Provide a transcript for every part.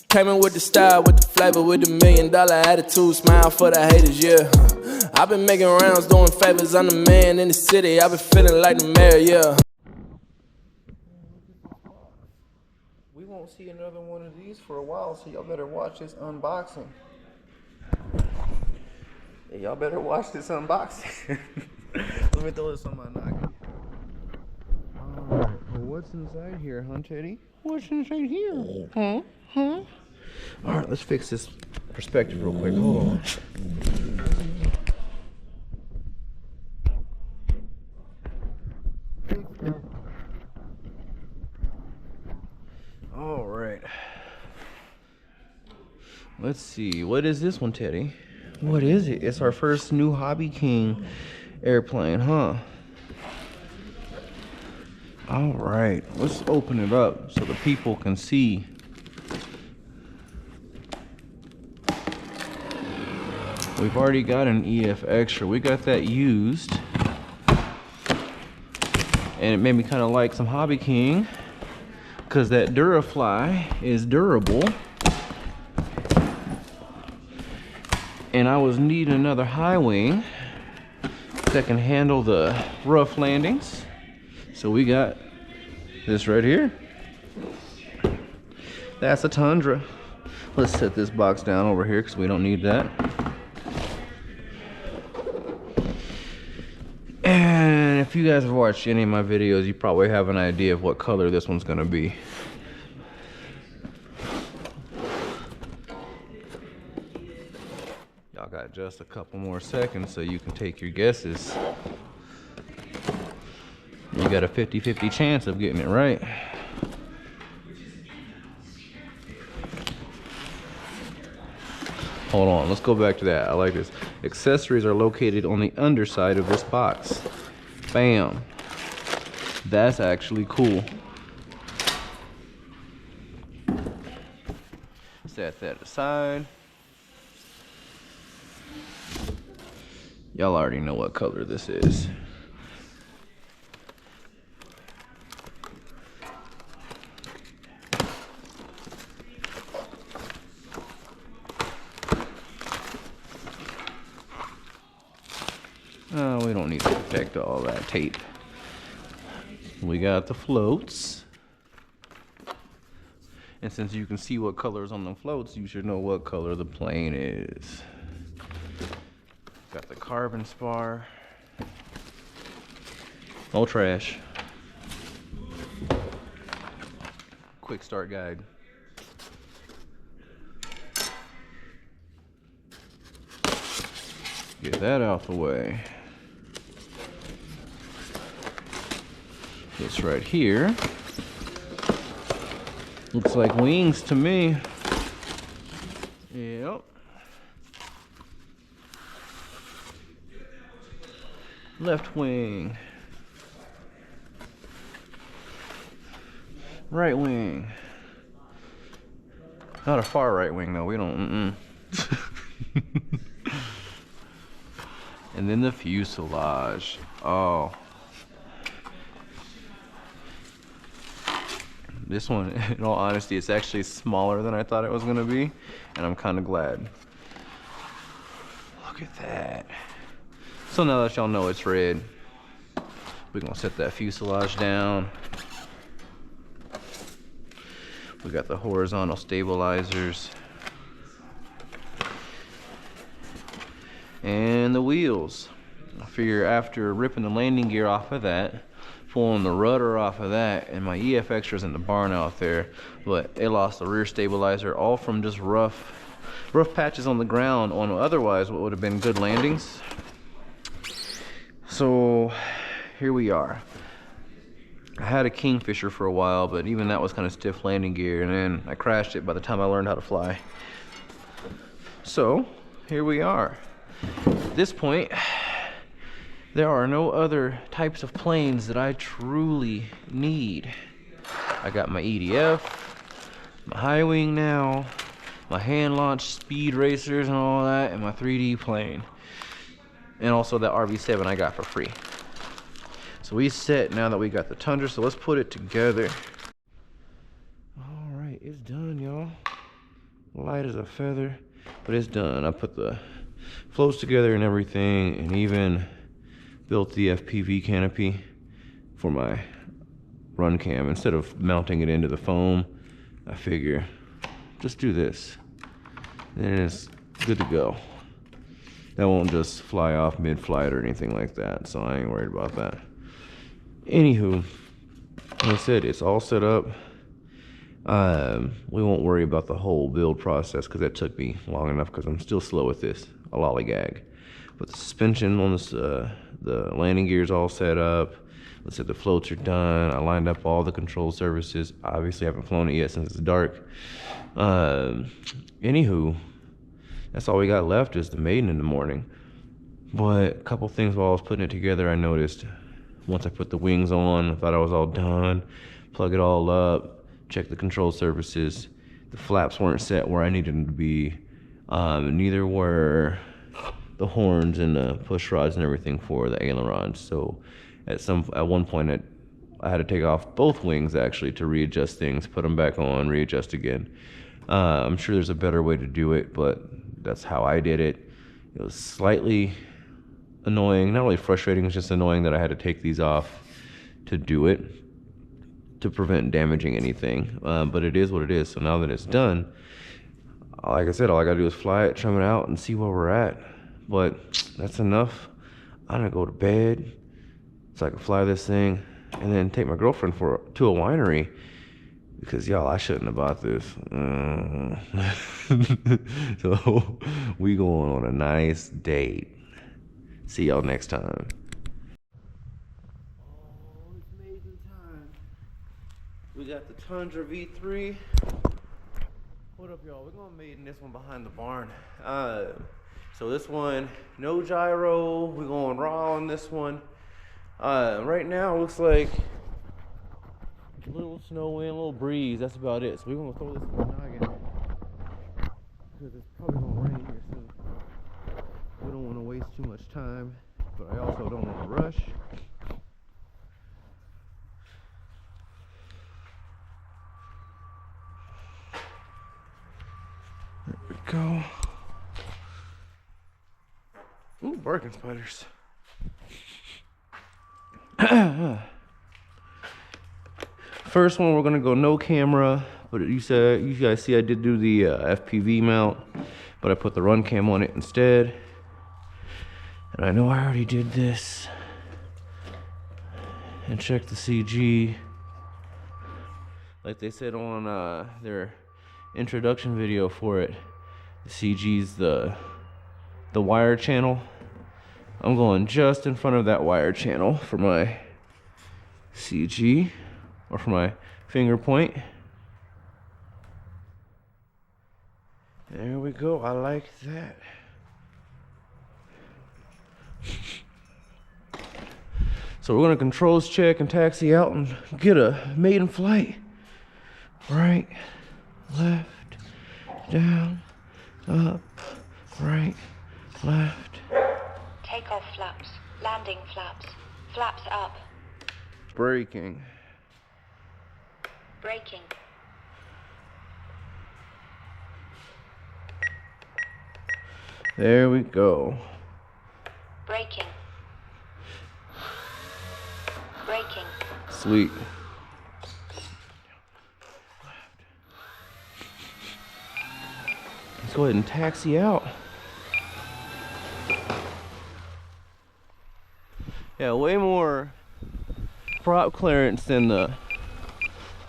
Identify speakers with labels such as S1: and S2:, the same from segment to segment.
S1: Came in with the style, with the flavor, with the $1 million attitude, smile for the haters, yeah. I've been making rounds, doing favors, I'm the man in the city, I've been feeling like the mayor, yeah.
S2: We won't see another one of these for a while, so y'all better watch this unboxing. Yeah, y'all better watch this unboxing. Let me throw this on my noggin. Alright, well, what's inside here, huh, Teddy? What's inside here? Huh? Huh? Alright, let's fix this perspective real quick. Hold on. Alright. Let's see. What is this one, Teddy? What is it? It's our first new Hobby King airplane, huh? Alright. Let's open it up so the people can see. We've already got an EF extra. We got that used. And it made me kind of like some Hobby King, because that Durafly is durable. And I was needing another high wing that can handle the rough landings. So we got this right here. That's a Tundra. Let's set this box down over here because we don't need that. And if you guys have watched any of my videos, you probably have an idea of what color this one's gonna be. Y'all got just a couple more seconds so you can take your guesses. You got a 50-50 chance of getting it right. Hold on, let's go back to that. I like this. Accessories are located on the underside of this box. Bam. That's actually cool. Set that aside. Y'all already know what color this is. We don't need to protect all that tape. We got the floats. And since you can see what color is on the floats, you should know what color the plane is. Got the carbon spar. No trash. Quick start guide. Get that out the way. This right here looks like wings to me. Yep. Left wing. Right wing. Not a far right wing though. We don't. And then the fuselage. Oh. This one, in all honesty, it's actually smaller than I thought it was gonna be, and I'm kind of glad. Look at that. So now that y'all know it's red, we're gonna set that fuselage down. We got the horizontal stabilizers. And the wheels. I figure after ripping the landing gear off of that, pulling the rudder off of that, and my EF extras in the barn out there, but it lost the rear stabilizer, all from just rough patches on the ground on otherwise what would have been good landings. So here we are. I had a Kingfisher for a while, but even that was kind of stiff landing gear, and then I crashed it by the time I learned how to fly. So here we are. At this point, there are no other types of planes that I truly need. I got my EDF, my high wing now, my hand launched speed racers and all that, and my 3D plane. And also that RV7 I got for free. So we set now that we got the Tundra, so let's put it together. All right, it's done, y'all. light as a feather, but it's done. I put the floats together and everything, and even built the FPV canopy for my RunCam. Instead of mounting it into the foam, I figure just do this, and it's good to go. That won't just fly off mid-flight or anything like that, so I ain't worried about that. Anywho, like I said, it's all set up. We won't worry about the whole build process because that took me long enough because I'm still slow with this. A lollygag. But the suspension on this, the landing gear is all set up. Let's say the floats are done. I lined up all the control surfaces. Obviously, I haven't flown it yet since it's dark. Anywho, that's all we got left is the Maiden in the morning. But a couple things while I was putting it together, I noticed once I put the wings on, I thought I was all done. Plug it all up, check the control surfaces. The flaps weren't set where I needed them to be. Neither were the horns and the push rods and everything for the ailerons. So at one point I had to take off both wings actually to readjust things, put them back on, readjust again. I'm sure there's a better way to do it, but that's how I did it. It was slightly annoying, not really frustrating, it's just annoying that I had to take these off to do it, to prevent damaging anything. But it is what it is. So now that it's done, like I said, all I gotta do is fly it, trim it out, and see where we're at. But that's enough. I'm gonna go to bed so I can fly this thing and then take my girlfriend to a winery, because y'all, I shouldn't have bought this. So we going on a nice date. See y'all next time. Oh, it's Maiden time. We got the Tundra V3. What up, y'all? We're gonna Maiden this one behind the barn. So this one, no gyro. We're going raw on this one. Right now, it looks like a little snow wind, a little breeze. That's about it. So we're gonna throw this in the noggin because it's probably gonna rain here soon. We don't want to waste too much time, but I also don't want to rush. There we go. Ooh, barking spiders. First one, we're gonna go no camera, but you guys see I did do the FPV mount, but I put the RunCam on it instead. And I know I already did this. And check the CG. Like they said on their introduction video for it, the CG's the wire channel. I'm going just in front of that wire channel for my CG, or for my finger point. There we go, I like that. So we're gonna controls check and taxi out and get a maiden flight. Right, left, down, up, right, left.
S3: Takeoff flaps, landing flaps, flaps up.
S2: Braking.
S3: Braking.
S2: There we go.
S3: Braking. Braking.
S2: Sweet. Let's go ahead and taxi out. Yeah, way more prop clearance than the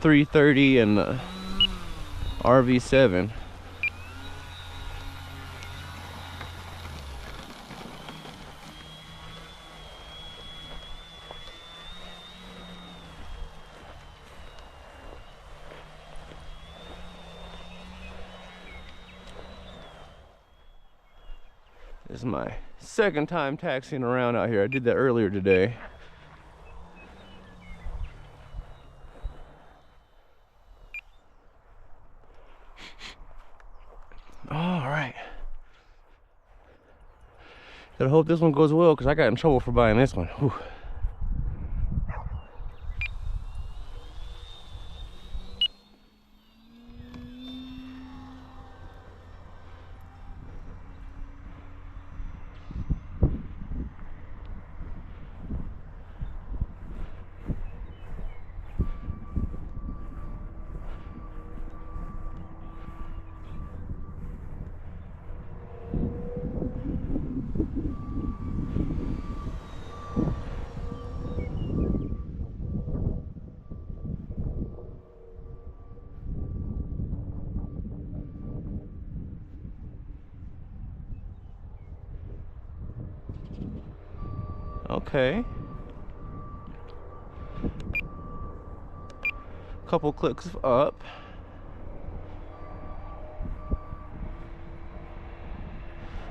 S2: 330 and the RV7. This is my second time taxiing around out here. I did that earlier today. All right. Gotta hope this one goes well because I got in trouble for buying this one. Whew. Okay. Couple clicks up.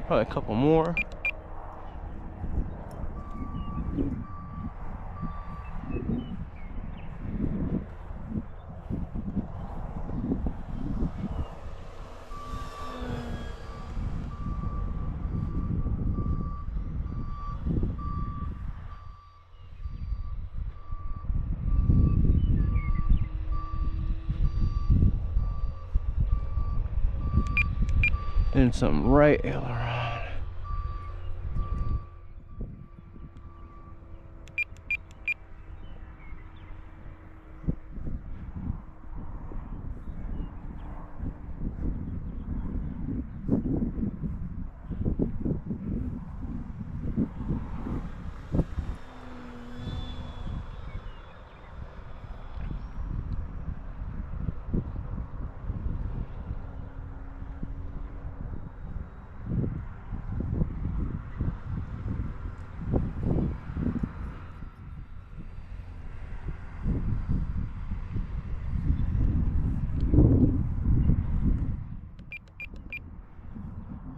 S2: Probably a couple more. And some right aileron.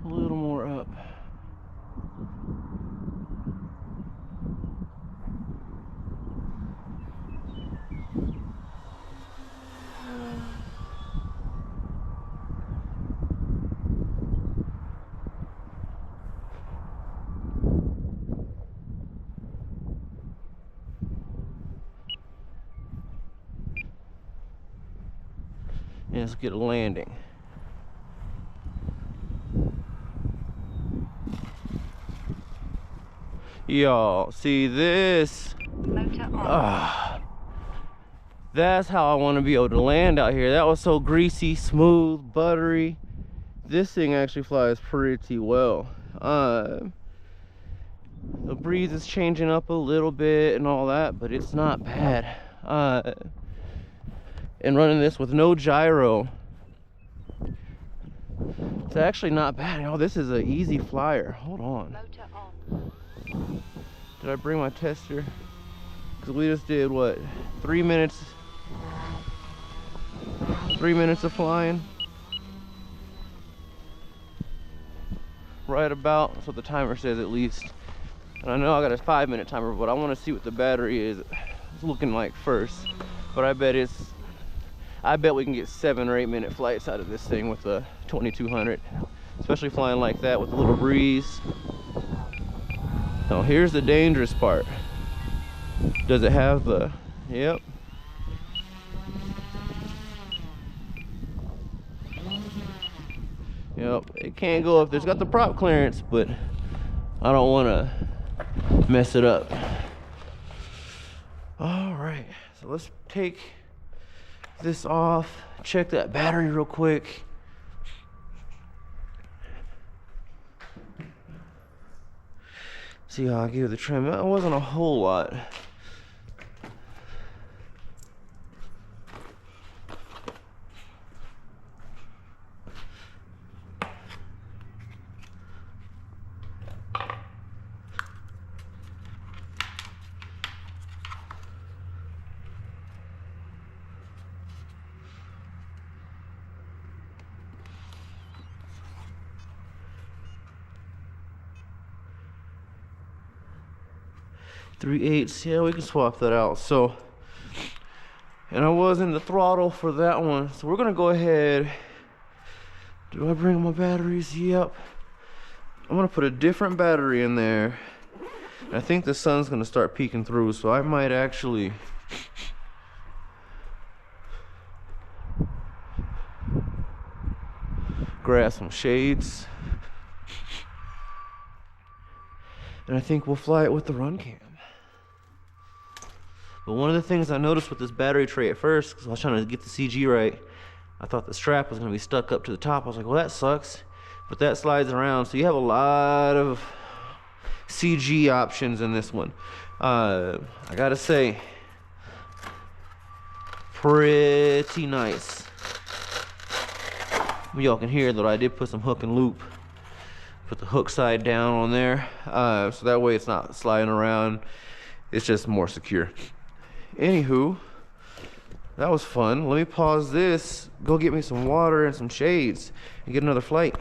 S2: A little more up. And let's get a landing. Y'all, see this?
S3: Motor on.
S2: That's how I want to be able to land out here. That was so greasy, smooth, buttery. This thing actually flies pretty well. The breeze is changing up a little bit and all that, but it's not bad. And running this with no gyro, it's actually not bad. Oh, this is an easy flyer. Hold on.
S3: Motor on.
S2: Did I bring my tester? Because we just did what, 3 minutes? 3 minutes of flying. Right about, that's what the timer says at least. And I know I got a 5-minute timer, but I want to see what the battery is looking like first. But I bet we can get 7 or 8 minute flights out of this thing with the 2200, especially flying like that with a little breeze. Now here's the dangerous part. Does it have the, yep. Yep, it can't go up. There's got the prop clearance, but I don't want to mess it up. All right, so let's take this off, check that battery real quick. See how I gave the trim. That wasn't a whole lot. .3/8, yeah, we can swap that out. So, and I was in the throttle for that one, so we're gonna go ahead. Do I bring my batteries? Yep. I'm gonna put a different battery in there. I think the sun's gonna start peeking through, so I might actually grab some shades. And I think we'll fly it with the RunCam. But one of the things I noticed with this battery tray at first, because I was trying to get the CG right, I thought the strap was going to be stuck up to the top. I was like, well, that sucks. But that slides around, so you have a lot of CG options in this one. I gotta say, pretty nice. Y'all can hear that I did put some hook and loop Put the hook side down on there, so that way it's not sliding around. It's just more secure. Anywho, that was fun. Let me pause this, go get me some water and some shades, and get another flight.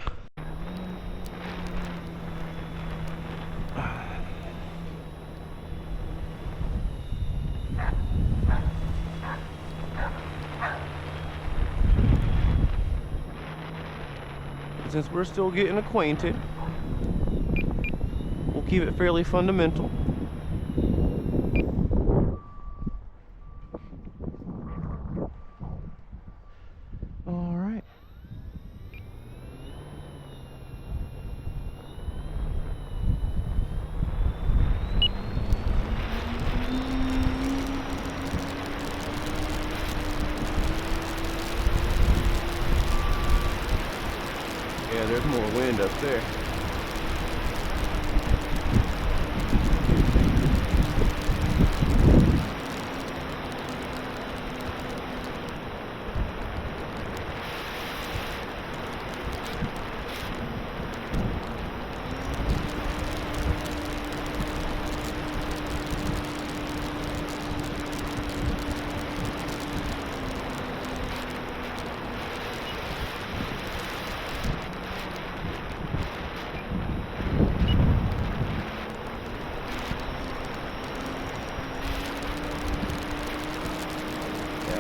S2: Since we're still getting acquainted, we'll keep it fairly fundamental. All right. Yeah, there's more wind up there.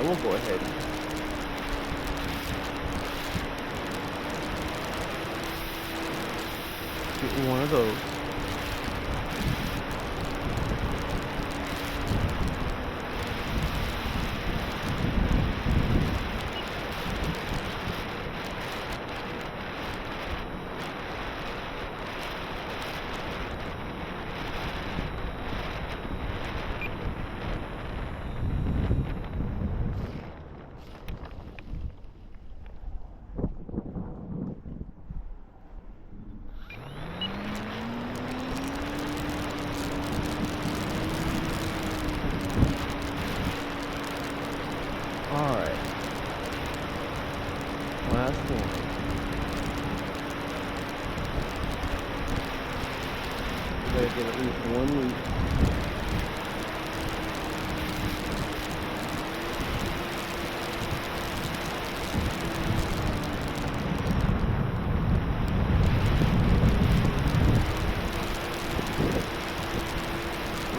S2: We'll go ahead. Get one of those. Alright. Last one. Gotta get at least 1 week.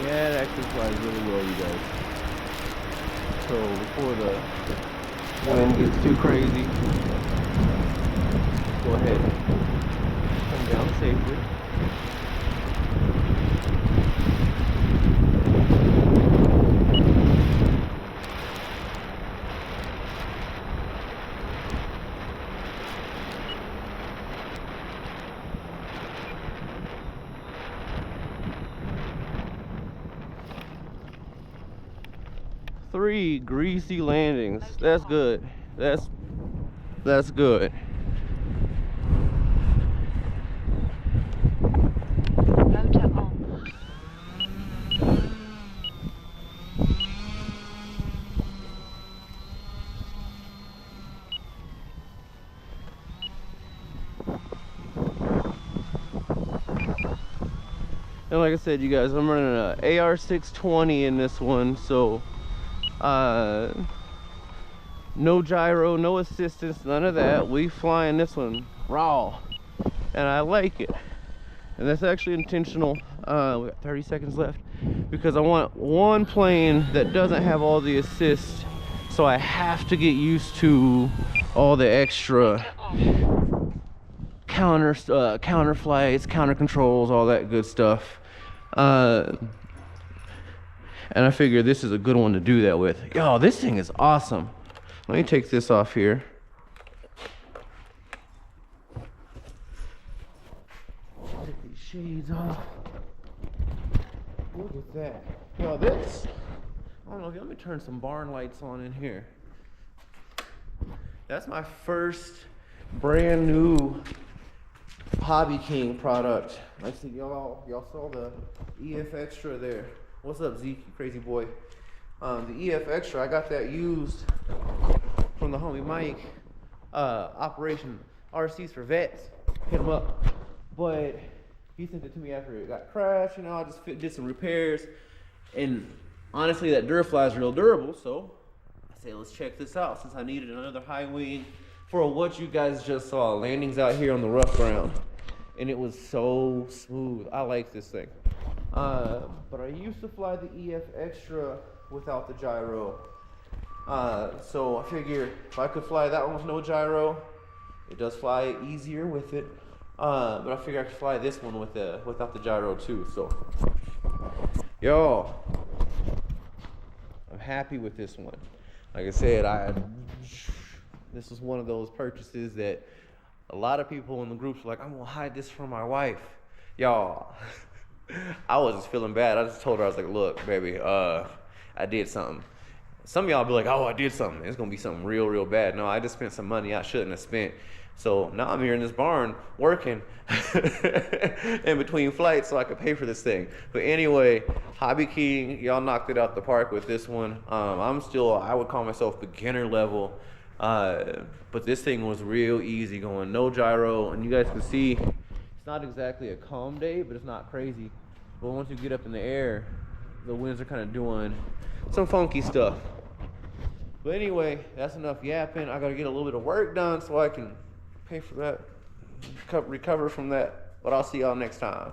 S2: Yeah, it actually flies really well, you guys. So before the wind gets too crazy, go ahead, come down safely. Three greasy landings. That's good. That's good.
S3: Motor on.
S2: And like I said, you guys, I'm running an AR620 in this one, so no gyro, no assistance, none of that. We flying this one raw, and I like it. And that's actually intentional. We got 30 seconds left because I want one plane that doesn't have all the assist, so I have to get used to all the extra counter flights, counter controls, all that good stuff. And I figure this is a good one to do that with. Yo, this thing is awesome. Let me take this off here. Take these shades off. Look at that. Yo, this, I don't know, let me turn some barn lights on in here. That's my first brand new Hobby King product. I see y'all saw the EF Extra there. What's up, Zeke, you crazy boy? The EF Extra, I got that used from the homie Mike. Operation RCs for Vets. Hit him up. but he sent it to me after it got crashed. You know, I just did some repairs, and honestly, that Durafly is real durable. So I said, let's check this out since I needed another high wing for what you guys just saw. Landings out here on the rough ground, and it was so smooth. I like this thing. But I used to fly the EF Extra without the gyro. So I figure if I could fly that one with no gyro, it does fly easier with it. But I figure I could fly this one without the gyro too. So, yo, I'm happy with this one. Like I said, this was one of those purchases that a lot of people in the groups were like, I'm gonna hide this from my wife. Y'all, I was just feeling bad. I just told her, I was like, look, baby, I did something. Some of y'all be like, oh, I did something. It's gonna be something real, real bad. No, I just spent some money I shouldn't have spent. So now I'm here in this barn working in between flights so I could pay for this thing. But anyway, Hobby King, y'all knocked it out the park with this one. I would call myself beginner level. But this thing was real easy going, no gyro. And you guys can see, it's not exactly a calm day, but it's not crazy. But once you get up in the air, the winds are kind of doing some funky stuff. But anyway, that's enough yapping. I gotta get a little bit of work done so I can pay for that, recover from that. But I'll see y'all next time.